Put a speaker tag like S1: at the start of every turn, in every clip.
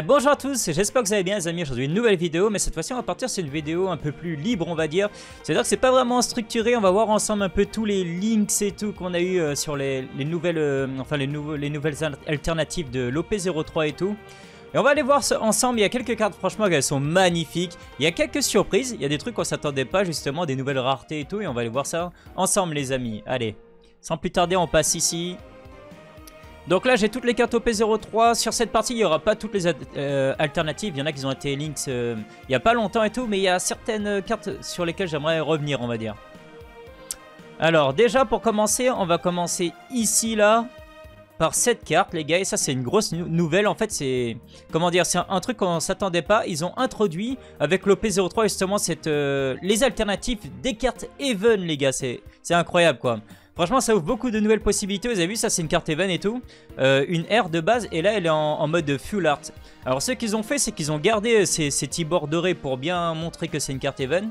S1: Bonjour à tous, j'espère que vous allez bien les amis. Aujourd'hui une nouvelle vidéo, mais cette fois-ci on va partir sur une vidéo un peu plus libre on va dire. C'est-à-dire que c'est pas vraiment structuré, on va voir ensemble un peu tous les links et tout qu'on a eu sur les nouvelles les nouvelles alternatives de l'OP03 et tout. Et on va aller voir ensemble, il y a quelques cartes franchement elles sont magnifiques. Il y a quelques surprises, il y a des trucs qu'on s'attendait pas justement, des nouvelles raretés et tout. Et on va aller voir ça ensemble les amis. Allez, sans plus tarder on passe ici. Donc là j'ai toutes les cartes OP03, sur cette partie il n'y aura pas toutes les alternatives, il y en a qui ont été links il n'y a pas longtemps et tout, mais il y a certaines cartes sur lesquelles j'aimerais revenir on va dire. Alors déjà pour commencer, on va commencer ici là, par cette carte les gars, et ça c'est une grosse nouvelle en fait, c'est, comment dire, c'est un truc qu'on s'attendait pas, ils ont introduit avec l'OP03 justement cette, les alternatives des cartes Even les gars, c'est incroyable quoi. Franchement ça ouvre beaucoup de nouvelles possibilités, vous avez vu ça c'est une carte Even et tout, une R de base et là elle est en mode Full Art. Alors ce qu'ils ont fait c'est qu'ils ont gardé ces petits bords dorés pour bien montrer que c'est une carte Even.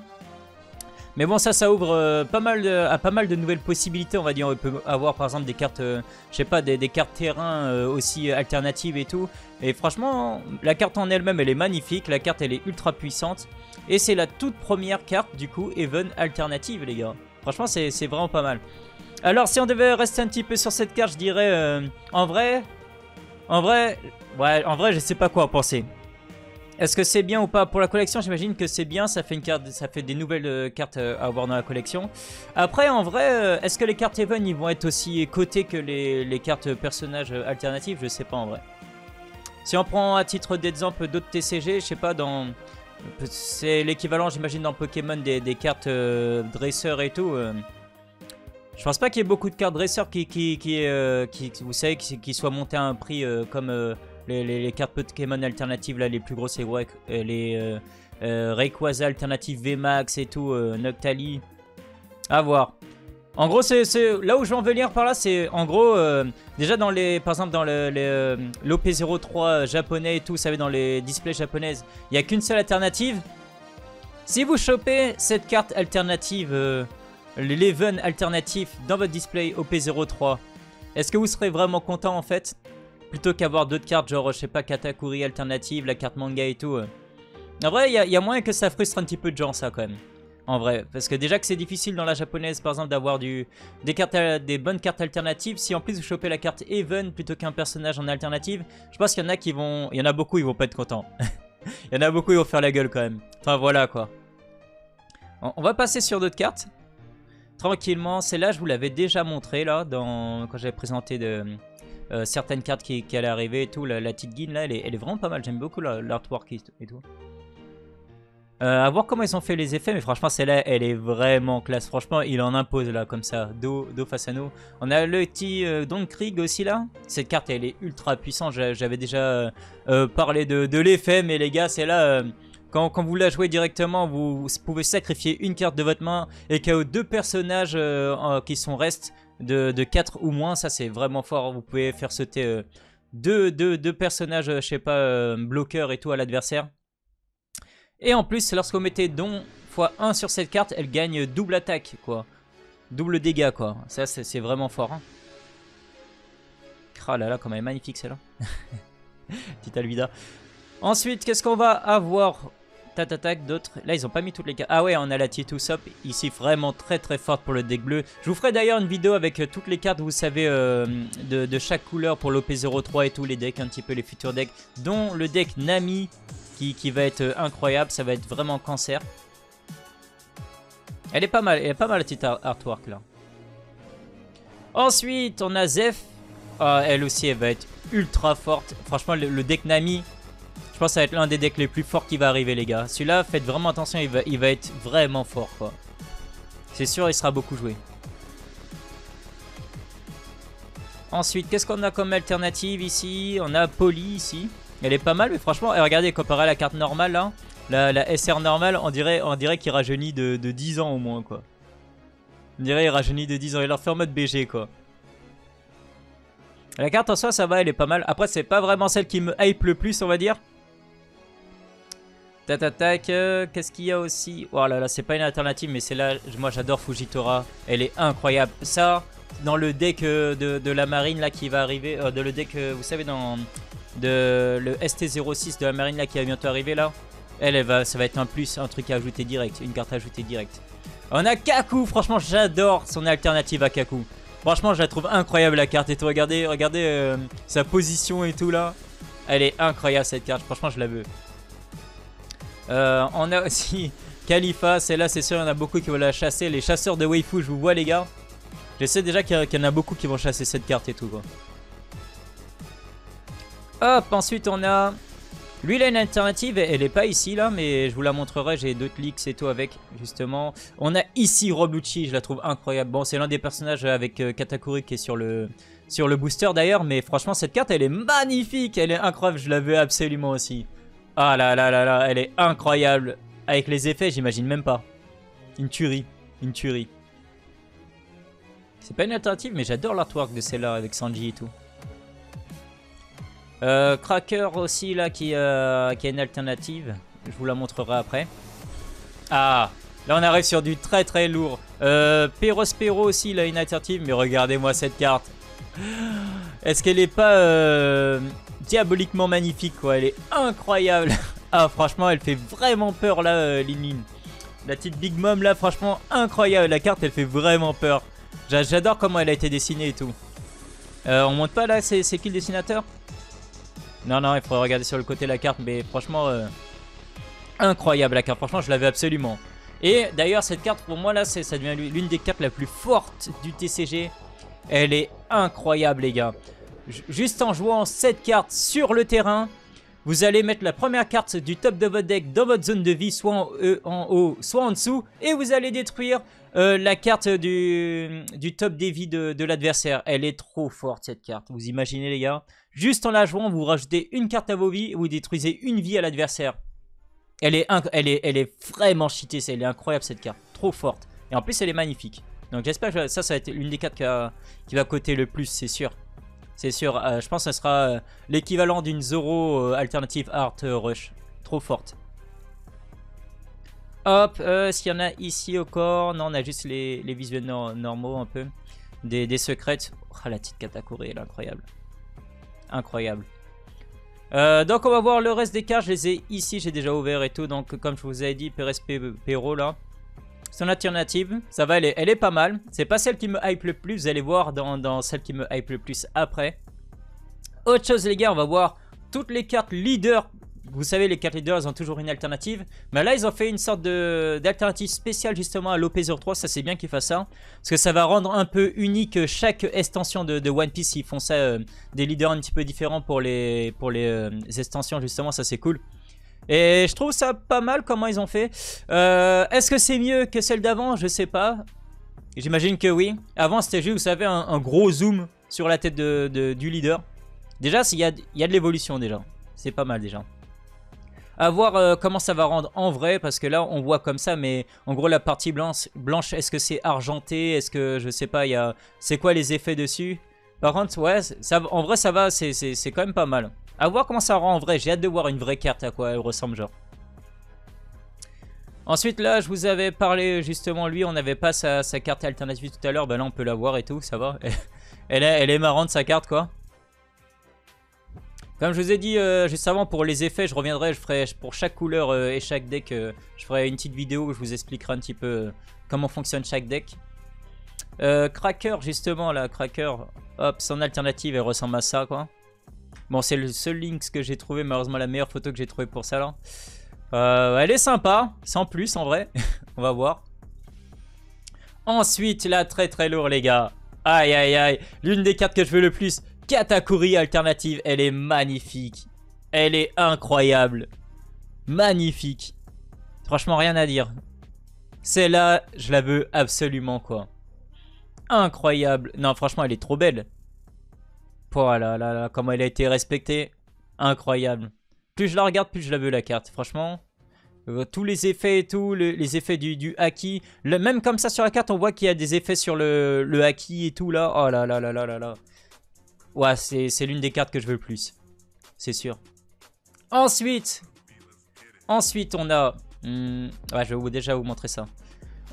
S1: Mais bon ça ouvre pas mal de nouvelles possibilités on va dire, on peut avoir par exemple des cartes, je sais pas, des cartes terrain aussi alternatives et tout. Et franchement la carte en elle-même elle est magnifique, la carte elle est ultra puissante. Et c'est la toute première carte du coup Even alternative les gars. Franchement c'est vraiment pas mal. Alors si on devait rester un petit peu sur cette carte, je dirais en vrai je sais pas quoi en penser. Est-ce que c'est bien ou pas pour la collection? J'imagine que c'est bien, ça fait une carte, ça fait des nouvelles cartes à avoir dans la collection. Après en vrai, est-ce que les cartes Even ils vont être aussi cotées que les cartes personnages alternatives? Je sais pas en vrai. Si on prend à titre d'exemple d'autres TCG, je sais pas, dans c'est l'équivalent j'imagine dans Pokémon des cartes dresseurs et tout. Je pense pas qu'il y ait beaucoup de cartes dresseurs vous savez, qui soient montées à un prix comme les cartes Pokémon alternatives là, les plus grosses, les Rayquaza alternatives VMAX et tout, Noctali. À voir. En gros, c'est là où je vais en venir par là, c'est en gros, déjà dans par exemple dans l'OP03 japonais et tout, vous savez, dans les displays japonaises, il n'y a qu'une seule alternative. Si vous chopez cette carte alternative, l'Even alternatif dans votre display OP03, est-ce que vous serez vraiment content en fait? Plutôt qu'avoir d'autres cartes genre je sais pas, Katakuri alternative, la carte manga et tout. En vrai il y a moyen que ça frustre un petit peu de gens ça quand même. En vrai, parce que déjà que c'est difficile dans la japonaise par exemple d'avoir des bonnes cartes alternatives. Si en plus vous chopez la carte Even plutôt qu'un personnage en alternative, je pense qu'il y en a qui vont, il y en a beaucoup ils vont pas être contents. Il y en a beaucoup ils vont faire la gueule quand même. Enfin voilà quoi. On va passer sur d'autres cartes. Tranquillement, celle-là je vous l'avais déjà montré là quand j'avais présenté certaines cartes qui allaient arriver et tout. La petite guine là elle est vraiment pas mal, j'aime beaucoup l'artwork et tout. À voir comment ils ont fait les effets, mais franchement celle-là elle est vraiment classe. Franchement il en impose là comme ça, dos face à nous. On a le petit Don Krieg aussi là. Cette carte elle est ultra puissante, j'avais déjà parlé de l'effet, mais les gars c'est là... Quand vous la jouez directement, vous pouvez sacrifier une carte de votre main et KO deux personnages qui sont restes de 4 ou moins. Ça, c'est vraiment fort. Vous pouvez faire sauter deux personnages, je sais pas, bloqueurs et tout à l'adversaire. Et en plus, lorsque vous mettez don x1 sur cette carte, elle gagne double attaque, quoi. Double dégâts, quoi. Ça, c'est vraiment fort. Hein. Ah là là, comme elle est magnifique, celle-là. Petite Alvida. Ensuite, qu'est-ce qu'on va avoir? Tac, d'autres. Là, ils ont pas mis toutes les cartes. Ah ouais, on a la Tietusop ici, vraiment très forte pour le deck bleu. Je vous ferai d'ailleurs une vidéo avec toutes les cartes, vous savez, de chaque couleur pour l'OP03 et tous les decks, un petit peu les futurs decks, dont le deck Nami qui va être incroyable. Ça va être vraiment cancer. Elle est pas mal la petite artwork là. Ensuite, on a Zeph. Elle aussi, elle va être ultra forte. Franchement, le deck Nami. Je pense que ça va être l'un des decks les plus forts qui va arriver les gars. Celui-là, faites vraiment attention, il va être vraiment fort quoi. C'est sûr, il sera beaucoup joué. Ensuite, qu'est-ce qu'on a comme alternative ici? On a Polly ici. Elle est pas mal, mais franchement, regardez, comparé à la carte normale là, la SR normale, on dirait qu'il rajeunit de 10 ans au moins quoi. On dirait qu'il rajeunit de 10 ans, il leur fait en mode BG quoi. La carte en soi, ça va, elle est pas mal. Après, c'est pas vraiment celle qui me hype le plus, on va dire. Tac, tac, tac. Qu'est-ce qu'il y a aussi? Oh là là, c'est pas une alternative, mais c'est là. Moi, j'adore Fujitora. Elle est incroyable. Ça, dans le deck de la marine là qui va arriver. De le deck, vous savez, dans le ST06 de la marine là qui va bientôt arriver là. Ça va être un plus, un truc à ajouter direct. Une carte à ajouter direct. On a Kaku. Franchement, j'adore son alternative à Kaku. Franchement, je la trouve incroyable la carte et tout. Regardez, regardez sa position et tout là. Elle est incroyable cette carte. Franchement, je la veux. On a aussi Khalifa, celle-là c'est sûr il y en a beaucoup qui vont la chasser. Les chasseurs de waifu, je vous vois les gars. Je sais déjà qu'il y en a beaucoup qui vont chasser cette carte et tout quoi. Hop, ensuite on a... Lui il a une alternative, elle est pas ici là, mais je vous la montrerai, j'ai d'autres leaks et tout avec justement. On a ici Robluchi, je la trouve incroyable. Bon c'est l'un des personnages avec Katakuri qui est sur le booster d'ailleurs, mais franchement cette carte elle est magnifique, elle est incroyable, je la veux absolument aussi. Ah là là là là, elle est incroyable. Avec les effets, j'imagine même pas. Une tuerie, une tuerie. C'est pas une alternative, mais j'adore l'artwork de celle-là avec Sanji et tout. Cracker aussi là qui a une alternative. Je vous la montrerai après. Ah, là on arrive sur du très très lourd. Perospero aussi, il a une alternative, mais regardez-moi cette carte. Est-ce qu'elle est pas diaboliquement magnifique quoi? Elle est incroyable. Ah franchement elle fait vraiment peur là Lin. La petite Big Mom là franchement incroyable. La carte elle fait vraiment peur. J'adore comment elle a été dessinée et tout. On monte pas là, c'est qui le dessinateur? Non non il faudrait regarder sur le côté de la carte. Mais franchement incroyable la carte. Franchement je l'avais absolument. Et d'ailleurs cette carte pour moi là ça devient l'une des cartes la plus forte du TCG. Elle est incroyable les gars. Juste en jouant cette carte sur le terrain, vous allez mettre la première carte du top de votre deck dans votre zone de vie, soit en haut, soit en dessous. Et vous allez détruire la carte du top des vies de l'adversaire. Elle est trop forte cette carte, vous imaginez les gars. Juste en la jouant, vous rajoutez une carte à vos vies et vous détruisez une vie à l'adversaire. Elle est vraiment cheatée, elle est incroyable cette carte, trop forte. Et en plus elle est magnifique. Donc j'espère que ça va être l'une des cartes qui va coter le plus, c'est sûr. C'est sûr, je pense que ce sera l'équivalent d'une Zoro Alternative Art Rush. Trop forte. Hop, s'il y en a ici au corps. Non, on a juste les visuels normaux un peu. Des secrets. Oh, la petite Katakuri, elle est incroyable. Incroyable. Donc on va voir le reste des cartes. Je les ai ici, j'ai déjà ouvert et tout. Donc comme je vous ai dit, Pero là. Son alternative, ça va, elle est pas mal. C'est pas celle qui me hype le plus, vous allez voir dans celle qui me hype le plus après. Autre chose les gars, on va voir toutes les cartes leaders. Vous savez les cartes leaders, elles ont toujours une alternative. Mais là ils ont fait une sorte d'alternative spéciale justement à l'OP03, ça c'est bien qu'ils fassent ça. Parce que ça va rendre un peu unique chaque extension de One Piece. Ils font ça, des leaders un petit peu différents pour les extensions justement, ça c'est cool. Et je trouve ça pas mal comment ils ont fait. Est-ce que c'est mieux que celle d'avant? Je sais pas. J'imagine que oui. Avant c'était juste, vous savez, un gros zoom sur la tête du leader. Déjà, il y a de l'évolution déjà. C'est pas mal déjà. À voir comment ça va rendre en vrai. Parce que là, on voit comme ça. Mais en gros, la partie blanche est-ce que c'est argenté? Est-ce que, je sais pas, c'est quoi les effets dessus? Par contre, ouais, en vrai, ça va. C'est quand même pas mal. À voir comment ça rend en vrai. J'ai hâte de voir une vraie carte à quoi elle ressemble genre. Ensuite là je vous avais parlé justement lui. On n'avait pas sa carte alternative tout à l'heure. Ben là on peut la voir et tout. Ça va. Elle est marrante sa carte quoi. Comme je vous ai dit juste avant pour les effets. Je reviendrai. Je ferai pour chaque couleur et chaque deck. Je ferai une petite vidéo où je vous expliquerai un petit peu comment fonctionne chaque deck. Cracker justement là. Cracker. Hop, son alternative elle ressemble à ça quoi. Bon, c'est le seul link que j'ai trouvé, malheureusement la meilleure photo que j'ai trouvé pour ça là. Elle est sympa, sans plus en vrai. On va voir. Ensuite, là, très très lourd les gars. Aïe aïe aïe. L'une des cartes que je veux le plus. Katakuri alternative. Elle est magnifique. Elle est incroyable. Magnifique. Franchement, rien à dire. Celle-là, je la veux absolument quoi. Incroyable. Non, franchement, elle est trop belle. Oh là là là, comment elle a été respectée. Incroyable. Plus je la regarde, plus je la veux la carte. Franchement, tous les effets et tout, les effets du haki. Même comme ça sur la carte, on voit qu'il y a des effets sur le haki et tout là. Oh là là là là là là. Ouais, c'est l'une des cartes que je veux le plus. C'est sûr. Ensuite, Ensuite, on a... ouais, je vais déjà vous montrer ça.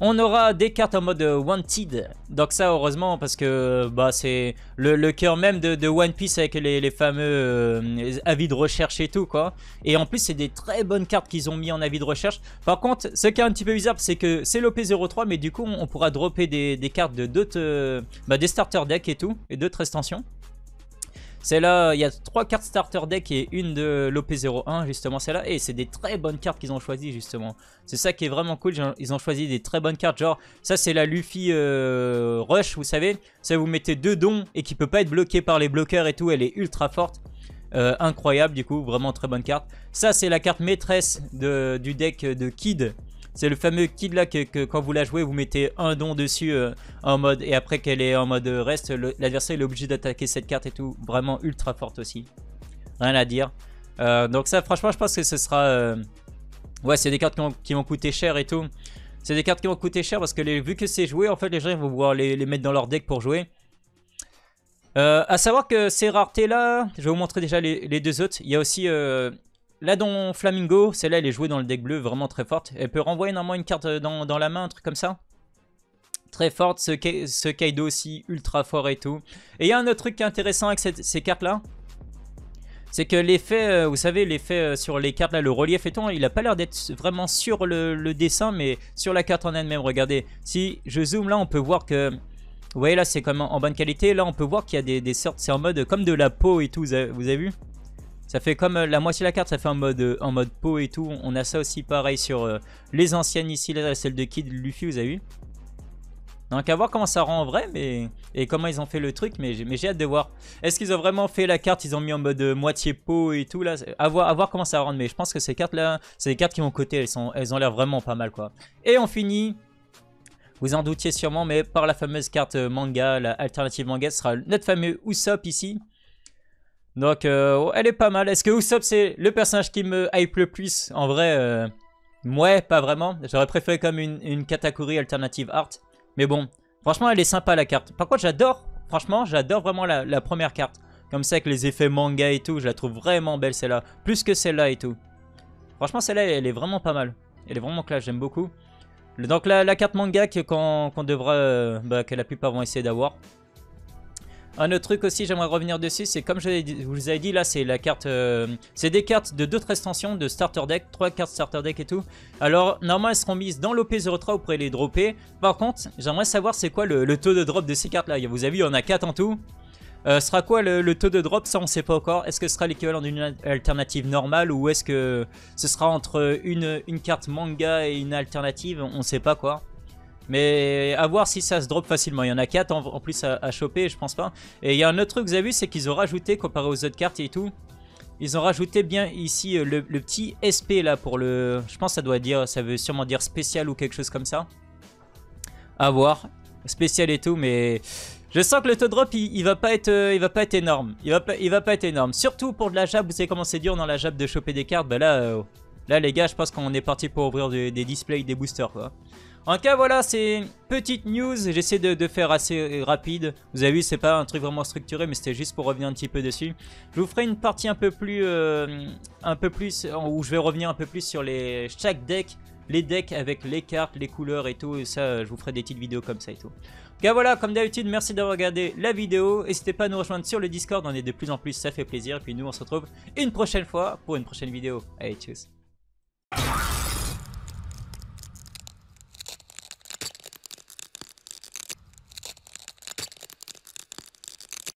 S1: On aura des cartes en mode Wanted. Donc ça, heureusement, parce que bah, c'est le cœur même de One Piece avec les fameux avis de recherche et tout, quoi. Et en plus, c'est des très bonnes cartes qu'ils ont mis en avis de recherche. Par contre, ce qui est un petit peu bizarre, c'est que c'est l'OP03, mais du coup, on pourra dropper des cartes de d'autres... des starter decks et tout, et d'autres extensions. C'est là, il y a 3 cartes starter deck et une de l'OP01, justement, celle-là. Et c'est des très bonnes cartes qu'ils ont choisies, justement. C'est ça qui est vraiment cool. Ils ont choisi des très bonnes cartes. Genre, ça, c'est la Luffy Rush, vous savez. Ça, vous mettez 2 dons et qui peut pas être bloqué par les bloqueurs et tout. Elle est ultra forte. Incroyable, du coup. Vraiment très bonne carte. Ça, c'est la carte maîtresse du deck de Kid. C'est le fameux Kid là que quand vous la jouez, vous mettez un don dessus en mode. Et après qu'elle est en mode reste, l'adversaire est obligé d'attaquer cette carte et tout. Vraiment ultra forte aussi. Rien à dire. Donc ça, franchement, je pense que ce sera... ouais, c'est des cartes qui vont coûter cher et tout. C'est des cartes qui vont coûter cher parce que vu que c'est joué, en fait, les gens ils vont pouvoir les mettre dans leur deck pour jouer. À savoir que ces raretés là, je vais vous montrer déjà les deux autres. Il y a aussi... là, dans Flamingo, celle-là, elle est jouée dans le deck bleu, vraiment très forte. Elle peut renvoyer normalement une carte dans la main, un truc comme ça. Très forte, ce Kaido aussi, ultra fort et tout. Et il y a un autre truc qui est intéressant avec ces cartes-là. C'est que l'effet, vous savez, l'effet sur les cartes, là, le relief et tout, il a pas l'air d'être vraiment sur le dessin, mais sur la carte en elle-même. Regardez, si je zoome là, on peut voir que... Vous voyez là, c'est quand même en bonne qualité. Là, on peut voir qu'il y a des sortes, c'est en mode comme de la peau et tout, vous avez vu? Ça fait comme la moitié de la carte, ça fait en mode peau et tout. On a ça aussi pareil sur les anciennes ici, là, celle de Kid Luffy, vous avez vu? Donc à voir comment ça rend en vrai, et comment ils ont fait le truc, mais j'ai hâte de voir. Est-ce qu'ils ont vraiment fait la carte, ils ont mis en mode moitié peau et tout là? À voir comment ça rend, mais je pense que ces cartes là, c'est des cartes qui vont coter, elles ont l'air vraiment pas mal quoi. Et on finit, vous en doutiez sûrement, mais par la fameuse carte manga, la alternative manga, ce sera notre fameux Usopp ici. Donc elle est pas mal. Est-ce que Usopp c'est le personnage qui me hype le plus? En vrai, ouais, pas vraiment. J'aurais préféré comme une Katakuri alternative art. Mais bon, franchement elle est sympa la carte. Par contre j'adore, franchement j'adore vraiment la première carte. Comme ça avec les effets manga et tout, je la trouve vraiment belle celle-là. Plus que celle-là et tout. Franchement celle-là elle est vraiment pas mal. Elle est vraiment classe, j'aime beaucoup. Donc la carte manga qu'on devra, que la plupart vont essayer d'avoir. Un autre truc aussi, j'aimerais revenir dessus, c'est comme je vous ai dit là, c'est la carte, c'est des cartes de d'autres extensions de starter deck, 3 cartes starter deck et tout. Alors normalement elles seront mises dans l'OP03, vous pourrez les dropper. Par contre, j'aimerais savoir c'est quoi le taux de drop de ces cartes là. Vous avez vu, il y en a 4 en tout. Sera quoi le taux de drop? Ça on sait pas encore. Est-ce que ce sera l'équivalent d'une alternative normale ou est-ce que ce sera entre une carte manga et une alternative? On sait pas quoi. Mais à voir si ça se drop facilement. Il y en a 4 en plus à choper, je pense pas. Et il y a un autre truc que vous avez vu, c'est qu'ils ont rajouté, comparé aux autres cartes et tout, ils ont rajouté bien ici le petit SP là pour le... Je pense que ça veut sûrement dire spécial ou quelque chose comme ça. À voir. Spécial et tout, mais... Je sens que le taux de drop il va pas être énorme. Il va pas être énorme. Surtout pour de la jab, vous savez comment c'est dur dans la jab de choper des cartes. Bah là, là les gars, je pense qu'on est parti pour ouvrir des displays, des boosters quoi. En tout cas voilà, c'est petite news, j'essaie de faire assez rapide. Vous avez vu, c'est pas un truc vraiment structuré, mais c'était juste pour revenir un petit peu dessus. Je vous ferai une partie un peu plus où je vais revenir un peu plus sur chaque deck, les decks avec les cartes, les couleurs et tout. Et ça, je vous ferai des petites vidéos comme ça et tout. En tout cas voilà, comme d'habitude, merci d'avoir regardé la vidéo. N'hésitez pas à nous rejoindre sur le Discord, on est de plus en plus, ça fait plaisir. Et puis nous, on se retrouve une prochaine fois pour une prochaine vidéo. Allez, tchuss.